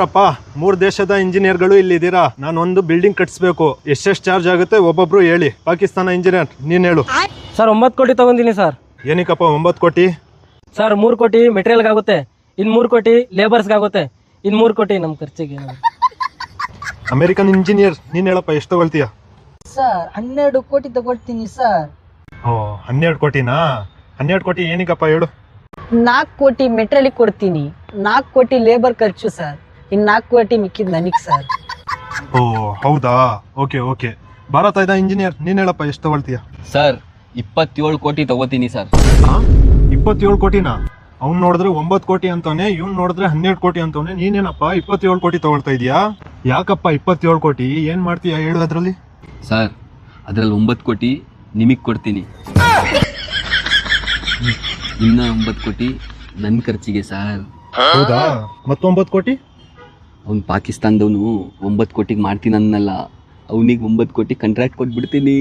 ಅಪ್ಪ 3 ದೇಶದ ಇಂಜಿನಿಯರ್ಗಳು ಇಲ್ಲಿದ್ದೀರಾ. ನಾನು ಒಂದು ಬಿಲ್ಡಿಂಗ್ ಕಟ್ಸ್ಬೇಕು. ಎಷ್ಟೆಷ್ಟು ಚಾರ್ಜ್ ಆಗುತ್ತೆ ಒಬ್ಬೊಬ್ರು ಹೇಳಿ. ಪಾಕಿಸ್ತಾನ ಇಂಜಿನಿಯರ್ ನೀನ್ ಹೇಳು. ಸರ್ 9 ಕೋಟಿ ತಗೊಂಡಿನಿ ಸರ್. ಏನಕ್ಕಪ್ಪ 9 ಕೋಟಿ? ಸರ್ 3 ಕೋಟಿ ಮೆಟೀರಿಯಲ್ಗೆ ಆಗುತ್ತೆ, ಇನ್ನು 3 ಕೋಟಿ ಲೇಬರ್ಸ್ಗೆ ಆಗುತ್ತೆ, ಇನ್ನು 3 ಕೋಟಿ ನಮ್ಮ ಖರ್ಚಿಗೆ. ಅಮೆರಿಕನ್ ಇಂಜಿನಿಯರ್ ನೀನ್ ಹೇಳಪ್ಪ, ಎಷ್ಟು ತಗೊಳ್ತೀಯ? ಸರ್ 12 ಕೋಟಿ ತಗೊಳ್ತೀನಿ ಸರ್. ಓ 12 ಕೋಟಿನಾ? 12 ಕೋಟಿ ಏನಕ್ಕಪ್ಪ ಹೇಳು. 4 ಕೋಟಿ ಮೆಟೀರಿಯಲ್ ಕೊಡ್ತೀನಿ, 4 ಕೋಟಿ ಲೇಬರ್ ಖರ್ಚು ಸರ್, ಇನ್ನು 4 ಕೋಟಿ ಮಿಕ್ಕಿದ್ ನನಗೆ ಸರ್. ಓ ಹೌದಾ, ಓಕೆ ಓಕೆ. ಭಾರತದ ಇಂಜಿನಿಯರ್ ನೀನ್ ಹೇಳಪ್ಪ, ಎಷ್ಟು ತಗೊಳ್ತೀಯ? ಸರ್ 27 ಕೋಟಿ ತಗೋತೀನಿ ಸರ್. 27 ಕೋಟಿನಾ? ಅವ್ನು ನೋಡಿದ್ರೆ 9 ಕೋಟಿ ಅಂತವನೆ, ಇವ್ನು ನೋಡಿದ್ರೆ 12 ಕೋಟಿ ಅಂತವನೆ. ನೀನೇನಪ್ಪ 27 ಕೋಟಿ ತಗೊಳ್ತಾ ಇದೀಯಾ? ಯಾಕಪ್ಪ 27 ಕೋಟಿ? ಏನ್ ಮಾಡ್ತೀಯಾ ಹೇಳು ಅದ್ರಲ್ಲಿ? ಸರ್ ಅದ್ರಲ್ಲಿ 9 ಕೋಟಿ ನಿಮಗೆ ಕೊಡ್ತೀನಿ, ಇನ್ನ 9 ಕೋಟಿ ನನ್ನ ಖರ್ಚಿಗೆ ಸರ್. ಹೌದಾ? ಮತ್ತೊಂಬತ್ತು ಕೋಟಿ? ಅವ್ನು ಪಾಕಿಸ್ತಾನದವನು 9 ಕೋಟಿಗೆ ಮಾಡ್ತೀನಿ ಅನ್ನಲ್ಲ, ಅವನಿಗೆ 9 ಕೋಟಿ ಕಾಂಟ್ರಾಕ್ಟ್ ಕೊಟ್ಬಿಡ್ತೀನಿ.